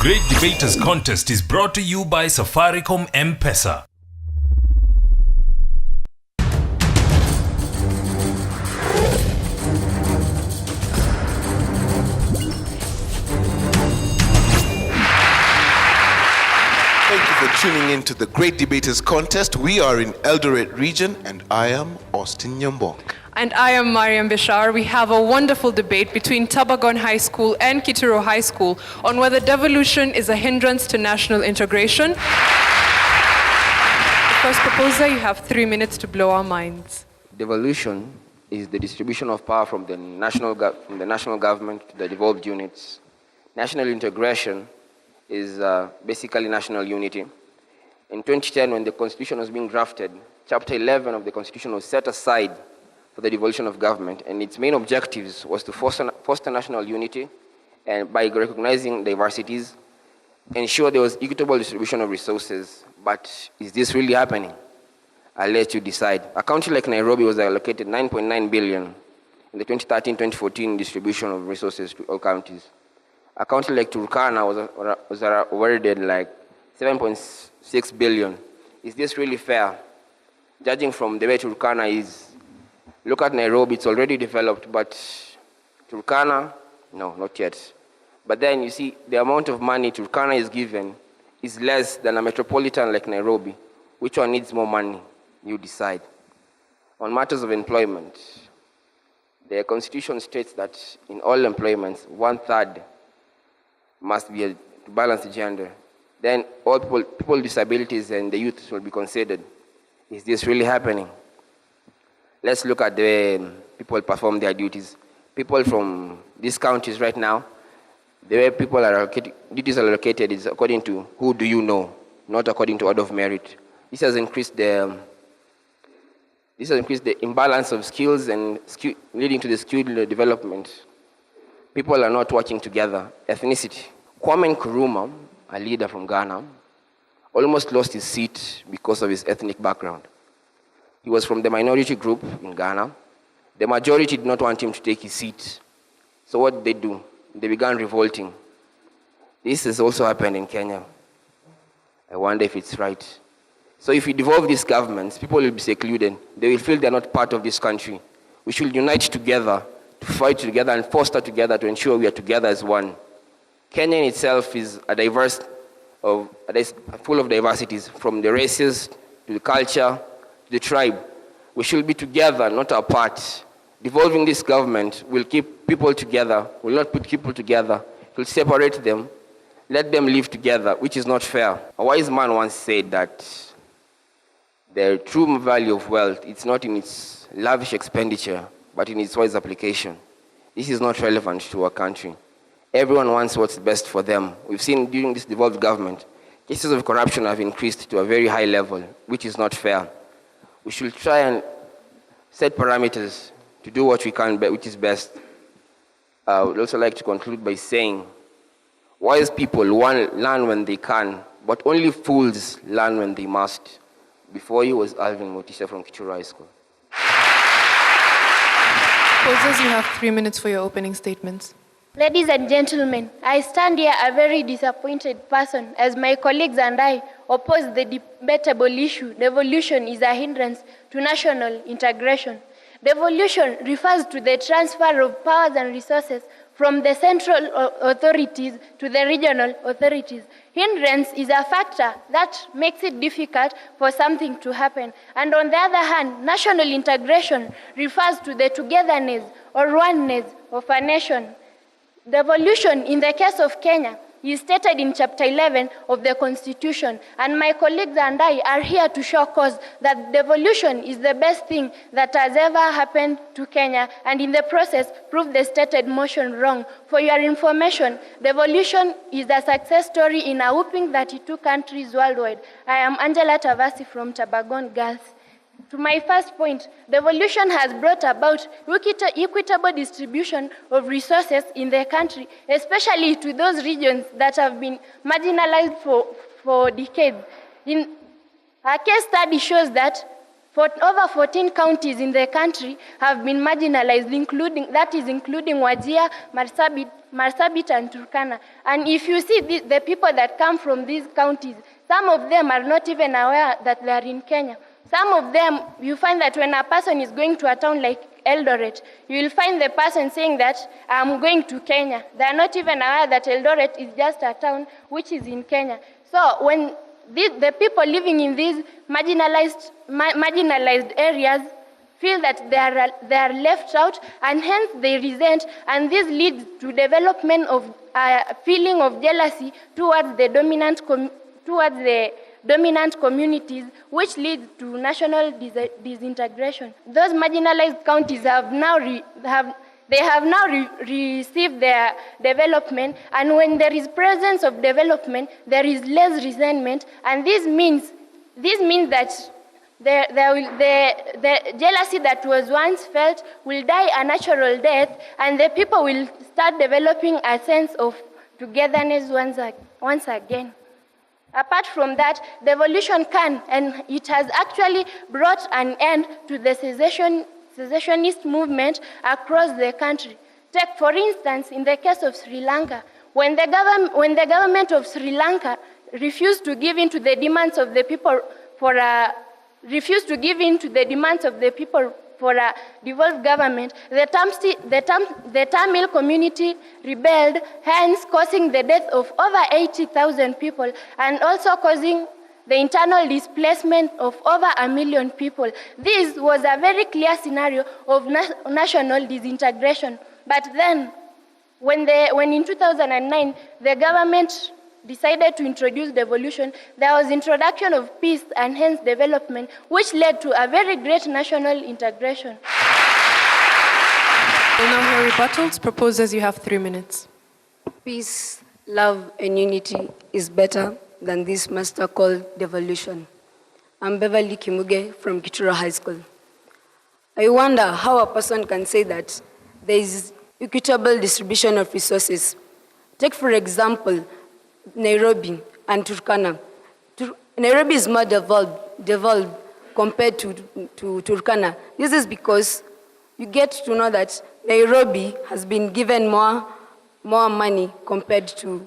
Great Debaters Contest is brought to you by Safaricom M-Pesa. Thank you for tuning in to the Great Debaters Contest. We are in Eldoret region and I am Austin Nyambong. And I am Mariam Bishar. We have a wonderful debate between Tabagon High School and Kituro High School on whether devolution is a hindrance to national integration. The first proposer, you have 3 minutes to blow our minds. Devolution is the distribution of power from the national government to the devolved units. National integration is basically national unity. In 2010, when the Constitution was being drafted, Chapter 11 of the Constitution was set aside for the devolution of government, and its main objectives was to foster national unity and by recognizing diversities, ensure there was equitable distribution of resources. But is this really happening? I'll let you decide. A county like Nairobi was allocated 9.9 billion in the 2013-2014 distribution of resources to all counties. A county like Turkana was awarded like 7.6 billion. Is this really fair? Judging from the way Turkana is, look at Nairobi, it's already developed, but Turkana, no, not yet. But then you see, the amount of money Turkana is given is less than a metropolitan like Nairobi. Which one needs more money? You decide. On matters of employment, the Constitution states that in all employments, 1/3 must be to balance the gender. Then all people with disabilities and the youth will be considered. Is this really happening? Let's look at the way people perform their duties. People from these counties right now, the way people are duties are allocated is according to who do you know, not according to order of merit. This has increased the imbalance of skills and leading to the skill development. People are not working together. Ethnicity. Kwame Nkrumah, a leader from Ghana, almost lost his seat because of his ethnic background. He was from the minority group in Ghana. The majority did not want him to take his seat. So what did they do? They began revolting. This has also happened in Kenya. I wonder if it's right. So if we devolve these governments, people will be secluded. They will feel they're not part of this country. We should unite together, to fight together and foster together to ensure we are together as one. Kenya in itself is full of diversities, from the races to the culture, the tribe. We should be together, not apart. Devolving this government will keep people together, will not put people together, it will separate them, let them live together, which is not fair. A wise man once said that the true value of wealth, it's not in its lavish expenditure, but in its wise application. This is not relevant to our country. Everyone wants what's best for them. We've seen during this devolved government, cases of corruption have increased to a very high level, which is not fair. We should try and set parameters to do what we can, which is best. I would also like to conclude by saying, wise people learn when they can, but only fools learn when they must. Before you was Alvin Motisha from Kituro High School. Proposers, you have 3 minutes for your opening statements. Ladies and gentlemen, I stand here a very disappointed person as my colleagues and I oppose the debatable issue. Devolution is a hindrance to national integration. Devolution refers to the transfer of powers and resources from the central authorities to the regional authorities. Hindrance is a factor that makes it difficult for something to happen. And on the other hand, national integration refers to the togetherness or oneness of a nation. Devolution, in the case of Kenya, is stated in Chapter 11 of the Constitution, and my colleagues and I are here to show cause that devolution is the best thing that has ever happened to Kenya, and in the process, prove the stated motion wrong. For your information, devolution is a success story in a whopping 32 countries worldwide. I am Angela Tavasi from Tabagon Girls. To my first point, devolution has brought about equitable distribution of resources in the country, especially to those regions that have been marginalized for decades. A case study shows that over 14 counties in the country have been marginalized, including Wajir, Marsabit, and Turkana. And if you see the people that come from these counties, some of them are not even aware that they are in Kenya. Some of them, you find that when a person is going to a town like Eldoret, you will find the person saying that, I'm going to Kenya. They are not even aware that Eldoret is just a town which is in Kenya. So when the people living in these marginalized areas feel that they are left out, and hence they resent, and this leads to development of a feeling of jealousy towards the dominant communities, which leads to national disintegration. Those marginalized counties have now received their development, and when there is presence of development, there is less resentment, and this means that the jealousy that was once felt will die a natural death, and the people will start developing a sense of togetherness once again. Apart from that, devolution can, and it has actually brought an end to the secessionist movement across the country. Take, for instance, in the case of Sri Lanka, when the government of Sri Lanka refused to give in to the demands of the people for a devolved government, the Tamil community rebelled, hence causing the death of over 80,000 people, and also causing the internal displacement of over 1 million people. This was a very clear scenario of national disintegration. But then, when in 2009, the government decided to introduce devolution, there was introduction of peace and hence development, which led to a very great national integration. We'll now hear rebuttals. Proposers, you have 3 minutes. Peace, love, and unity is better than this master called devolution. I'm Beverly Kimuge from Kituro High School. I wonder how a person can say that there is equitable distribution of resources. Take, for example, Nairobi and Turkana. Nairobi is more devolved compared to Turkana. This is because you get to know that Nairobi has been given more money compared to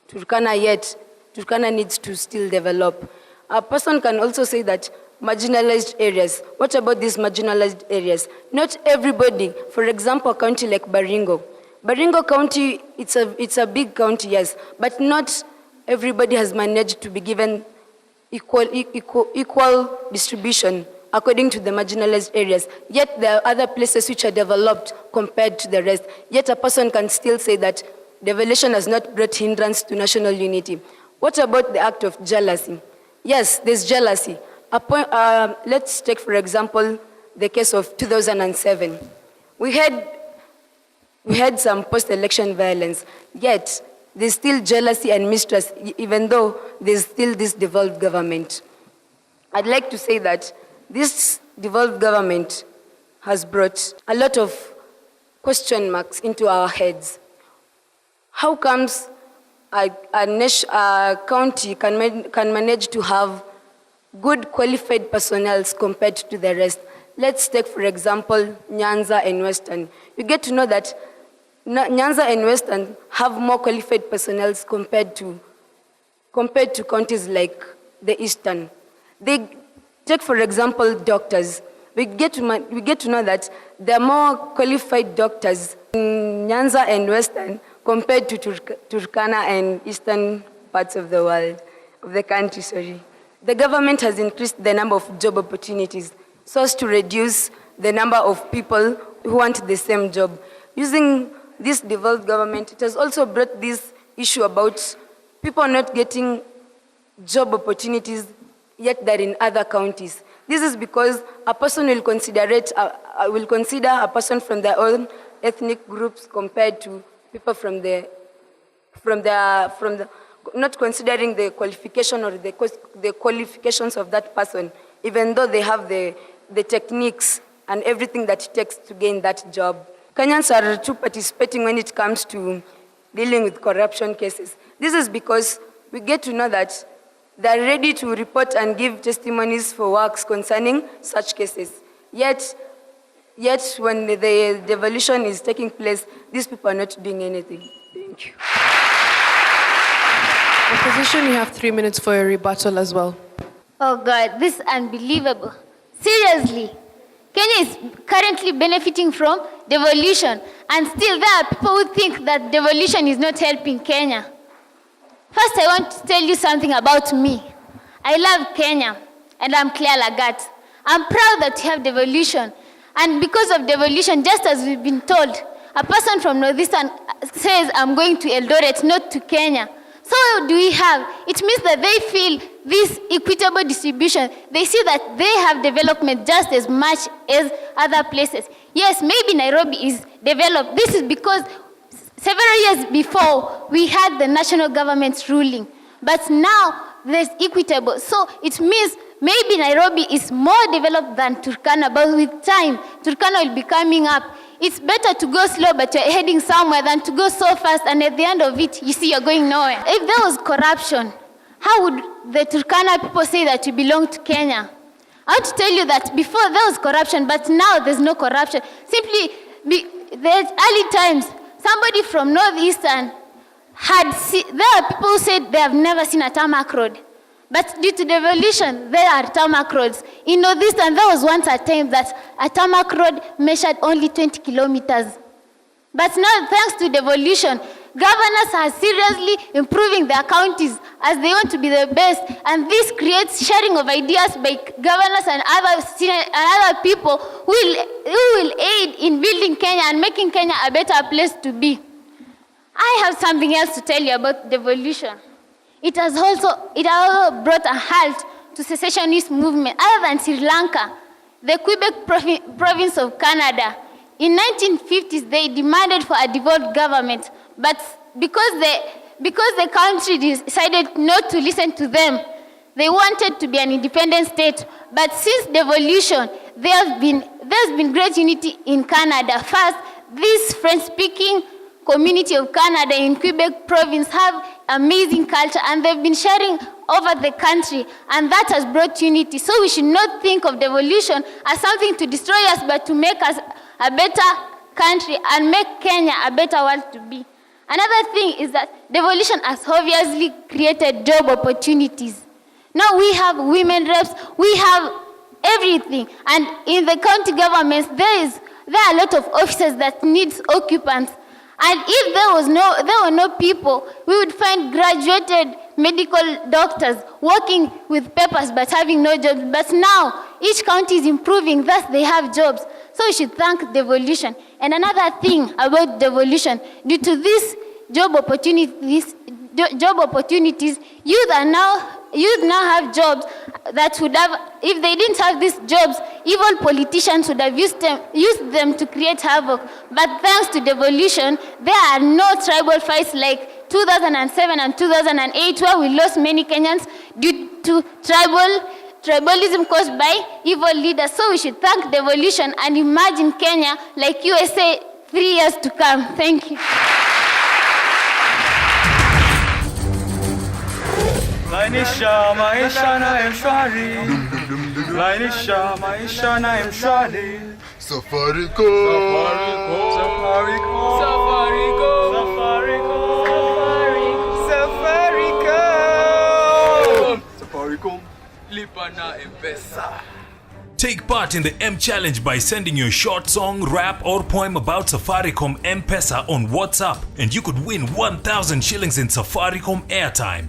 Turkana, yet Turkana needs to still develop. A person can also say that marginalized areas. What about these marginalized areas? Not everybody, for example, a county like Baringo. Baringo County, it's a big county, yes, but not everybody has managed to be given equal distribution according to the marginalized areas. Yet there are other places which are developed compared to the rest. Yet a person can still say that devolution has not brought hindrance to national unity. What about the act of jealousy? Yes, there's jealousy. Let's take, for example, the case of 2007. We had some post-election violence, yet there's still jealousy and mistrust, even though there's still this devolved government. I'd like to say that this devolved government has brought a lot of question marks into our heads. How comes a county can manage to have good qualified personnel compared to the rest? Let's take, for example, Nyanza and Western. You get to know that Nyanza and Western have more qualified personnel compared to counties like the Eastern. They take, for example, doctors. We get to know that there are more qualified doctors in Nyanza and Western compared to Turkana and Eastern parts of the world, of the country, sorry. The government has increased the number of job opportunities so as to reduce the number of people who want the same job. Using this devolved government, it has also brought this issue about people not getting job opportunities, yet they're in other counties. This is because a person will consider a person from their own ethnic groups compared to people from the not considering the qualification or the qualifications of that person, even though they have the techniques and everything that it takes to gain that job. Kenyans are too participating when it comes to dealing with corruption cases. This is because we get to know that They are ready to report and give testimonies for works concerning such cases. Yet when the devolution is taking place, these people are not doing anything. Thank you. Opposition, you have 3 minutes for a rebuttal as well. Oh God, this is unbelievable. Seriously, Kenya is currently benefiting from devolution, and still there are people who think that devolution is not helping Kenya. First, I want to tell you something about me. I love Kenya, and I'm Claire Lagat. I'm proud that we have devolution, and because of devolution, just as we've been told, a person from Northeastern says, I'm going to Eldoret, not to Kenya. So what do we have? It means that they feel this equitable distribution. They see that they have development just as much as other places. Yes, maybe Nairobi is developed. This is because several years before, we had the national government's ruling. But now, there's equitable. So it means maybe Nairobi is more developed than Turkana, but with time, Turkana will be coming up. It's better to go slow, but you're heading somewhere, than to go so fast, and at the end of it, you see you're going nowhere. If there was corruption, how would the Turkana people say that you belong to Kenya? I want to tell you that before there was corruption, but now there's no corruption. Simply, there's early times, somebody from Northeastern there are people who said they have never seen a tarmac road. But due to devolution, there are tarmac roads. In Northeastern, there was once a time that a tarmac road measured only 20 kilometers. But now, thanks to devolution, governors are seriously improving their counties as they want to be the best. And this creates sharing of ideas by governors and other people who will aid in building Kenya and making Kenya a better place to be. I have something else to tell you about devolution. It has also brought a halt to secessionist movement. Other than Sri Lanka, the Quebec province of Canada, in 1950s, they demanded for a devolved government, but because the country decided not to listen to them, they wanted to be an independent state. But since devolution, there's been great unity in Canada. First, this French-speaking community of Canada in Quebec province have amazing culture, and they've been sharing over the country, and that has brought unity. So we should not think of devolution as something to destroy us, but to make us a better country and make Kenya a better world to be. Another thing is that devolution has obviously created job opportunities. Now we have women reps, we have everything, and in the county governments, there are a lot of offices that needs occupants. And if there were no people, we would find graduated medical doctors working with papers but having no jobs. But now, each county is improving, thus they have jobs. So we should thank devolution. And another thing about devolution, due to these job opportunities, youth now have jobs that would have, if they didn't have these jobs, evil politicians would have used them to create havoc. But thanks to devolution, there are no tribal fights like 2007 and 2008, where we lost many Kenyans due to tribalism caused by evil leaders. So we should thank devolution and imagine Kenya like USA 3 years to come. Thank you. Lainisha maisha na mshwari, Lainisha maisha na mshwari. Safaricom. Lipa na M-Pesa. Take part in the M Challenge by sending your short song, rap, or poem about Safaricom M-Pesa on WhatsApp, and you could win 1,000 shillings in Safaricom airtime.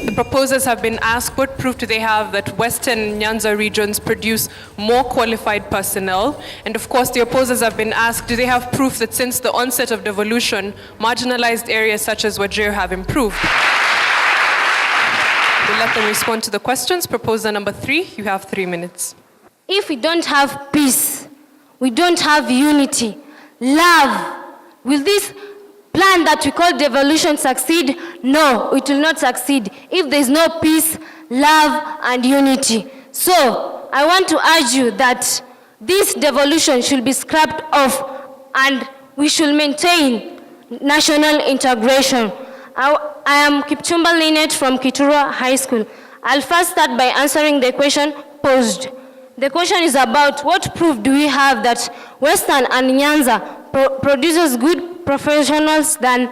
The proposers have been asked what proof do they have that Western Nyanza regions produce more qualified personnel. And of course, the opposers have been asked, do they have proof that since the onset of devolution, marginalized areas such as Wajir have improved? We'll let them respond to the questions. Proposer number 3, you have 3 minutes. If we don't have peace, we don't have unity, love, will these plan that we call devolution succeed? No, it will not succeed if there is no peace, love, and unity. So, I want to urge you that this devolution should be scrapped off and we should maintain national integration. I am Kipchumba Linet from Kituro High School. I'll first start by answering the question posed. The question is about what proof do we have that Western and Nyanza produces good professionals than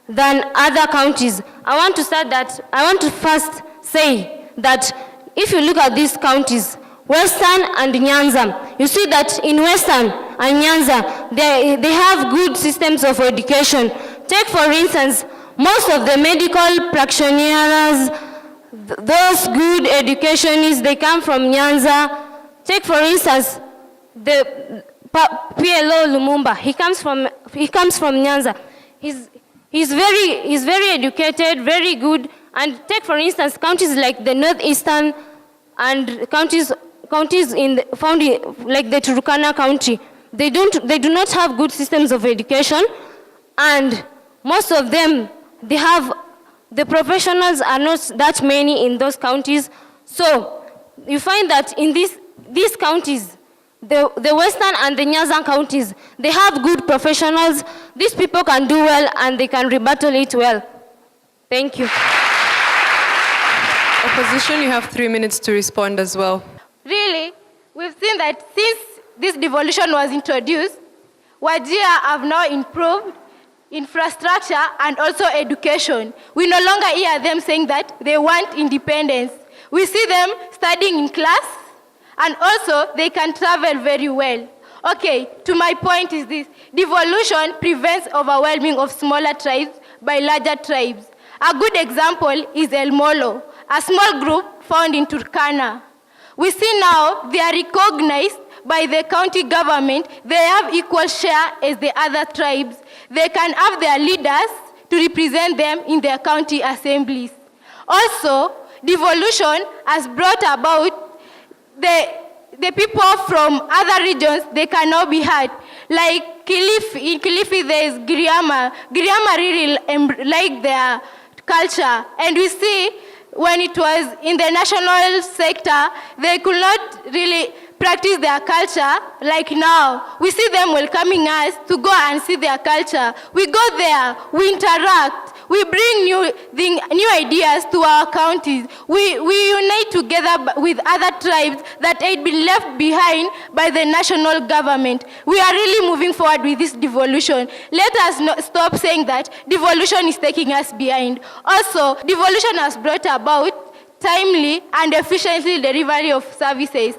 other counties. I want to first say that if you look at these counties, Western and Nyanza, you see that in Western and Nyanza, they have good systems of education. Take for instance, most of the medical practitioners, those good educationists, they come from Nyanza. Take for instance, the PLO Lumumba, he comes from Nyanza. He's very educated, very good. And take for instance, counties like the Northeastern and counties found like the Turkana County. They do not have good systems of education, and most of them, the professionals are not that many in those counties. So you find that in these counties, the Western and the Nyanza counties, they have good professionals. These people can do well and they can rebuttal it well. Thank you. Opposition, you have 3 minutes to respond as well. Really, we've seen that since this devolution was introduced, Wajir have now improved infrastructure and also education. We no longer hear them saying that they want independence. We see them studying in class, and also they can travel very well. Okay, to my point is this: devolution prevents overwhelming of smaller tribes by larger tribes. A good example is El Molo, a small group found in Turkana. We see now they are recognized by the county government. They have equal share as the other tribes. They can have their leaders to represent them in their county assemblies. Also, devolution has brought about the people from other regions, they can now be heard. Like in Kilifi, there is Giriama. Giriama really like their culture. And we see when it was in the national sector, they could not really practice their culture like now. We see them welcoming us to go and see their culture. We go there, we interact, we bring new ideas to our counties. We unite together with other tribes that had been left behind by the national government. We are really moving forward with this devolution. Let us not stop saying that devolution is taking us behind. Also, devolution has brought about timely and efficiently delivery of services.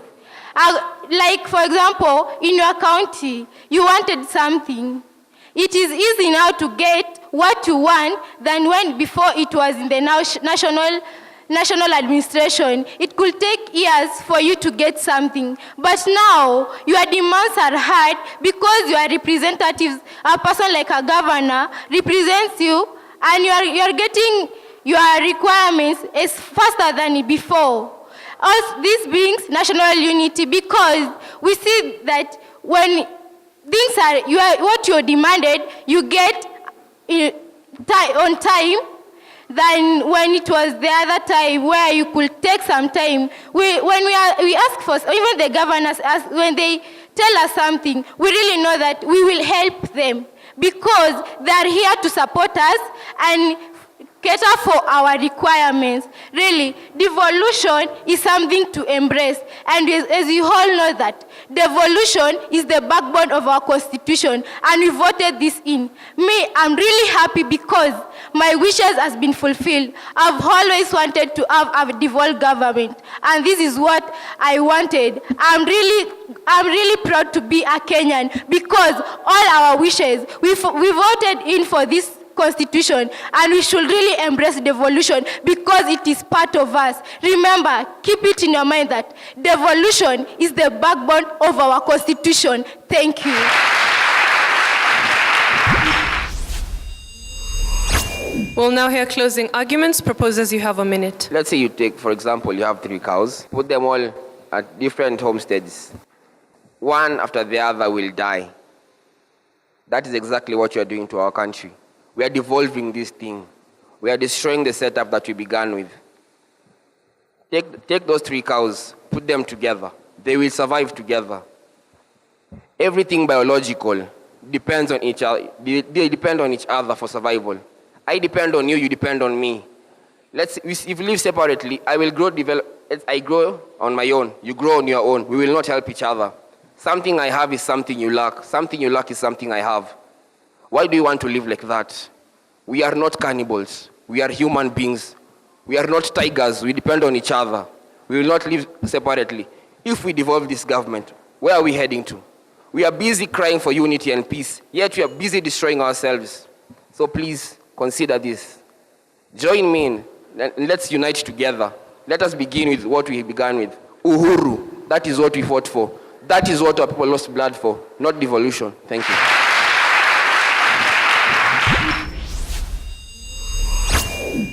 Like, for example, in your county, you wanted something. It is easy now to get what you want than when before it was in the national administration. It could take years for you to get something. But now, your demands are heard because your representatives, a person like a governor, represents you, and you're getting your requirements as faster than before. Also, this brings national unity because we see that when things are what you demanded, you get on time than when it was the other time where you could take some time. We ask for, even the governors ask, when they tell us something, we really know that we will help them because they are here to support us and cater for our requirements. Really, devolution is something to embrace. And as you all know that, devolution is the backbone of our constitution, and we voted this in. Me, I'm really happy because my wishes has been fulfilled. I've always wanted to have a devolved government, and this is what I wanted. I'm really proud to be a Kenyan because all our wishes, we voted in for this constitution, and we should really embrace devolution because it is part of us. Remember, keep it in your mind that devolution is the backbone of our constitution. Thank you. We'll now hear closing arguments. Proposers, you have a minute. Let's say you take, for example, you have 3 cows, put them all at different homesteads. One after the other will die. That is exactly what you are doing to our country. We are devolving this thing. We are destroying the setup that we began with. Take those 3 cows, put them together. They will survive together. Everything biological depends on each other. They depend on each other for survival. I depend on you, you depend on me. If we live separately, I grow on my own, you grow on your own. We will not help each other. Something I have is something you lack. Something you lack is something I have. Why do you want to live like that? We are not cannibals. We are human beings. We are not tigers. We depend on each other. We will not live separately. If we devolve this government, where are we heading to? We are busy crying for unity and peace, yet we are busy destroying ourselves. So please consider this. Join me in, and let's unite together. Let us begin with what we began with. Uhuru. That is what we fought for. That is what our people lost blood for, not devolution. Thank you.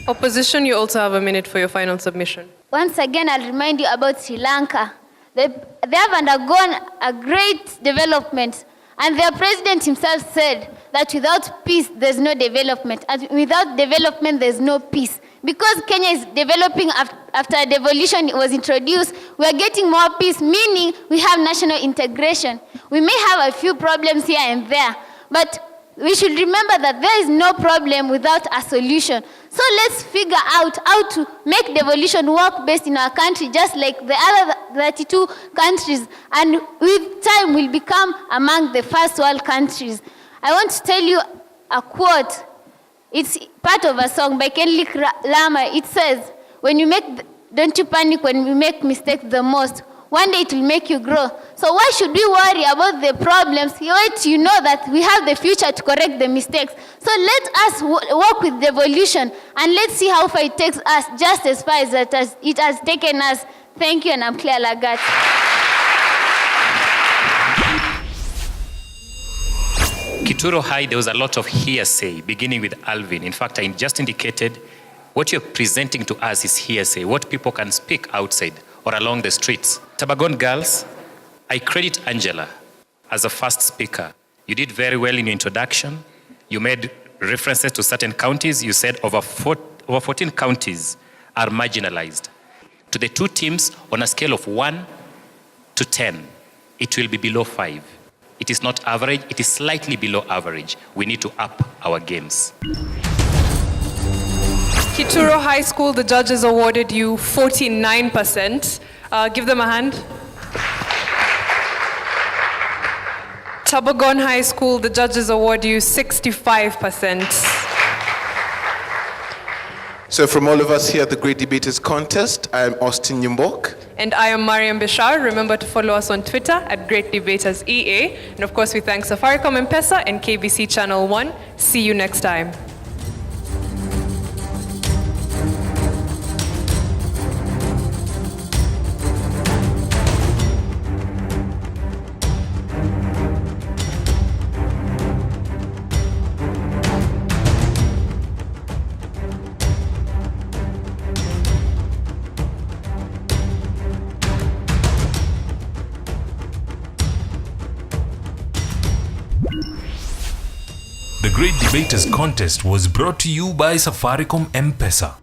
Opposition, you also have a minute for your final submission. Once again, I'll remind you about Sri Lanka. They have undergone a great development, and their president himself said that without peace, there's no development, and without development, there's no peace. Because Kenya is developing after devolution was introduced, we are getting more peace, meaning we have national integration. We may have a few problems here and there, but we should remember that there is no problem without a solution. So let's figure out how to make devolution work best in our country, just like the other 32 countries, and with time we'll become among the first world countries. I want to tell you a quote. It's part of a song by Kendrick Lamar. It says, don't you panic when we make mistakes the most. One day it will make you grow. So why should we worry about the problems? Yet you know that we have the future to correct the mistakes. So let us work with devolution, and let's see how far it takes us, just as far as it has taken us. Thank you, and I'm Claire Lagat. Kituro High, there was a lot of hearsay, beginning with Alvin. In fact, I just indicated what you're presenting to us is hearsay, what people can speak outside or along the streets. Tabagon girls, I credit Angela as a first speaker. You did very well in your introduction. You made references to certain counties. You said over 14 counties are marginalized. To the 2 teams, on a scale of 1 to 10, it will be below 5. It is not average, it is slightly below average. We need to up our games. Kituro High School, the judges awarded you 49%. Give them a hand. Tabagon High School, the judges award you 65%. So from all of us here at the Great Debaters Contest, I am Austin Nyimbok. And I am Mariam Bishar. Remember to follow us on Twitter at Great Debaters EA. And of course, we thank Safaricom M-Pesa and KBC Channel 1. See you next time. The Great Debaters Contest was brought to you by Safaricom M-Pesa.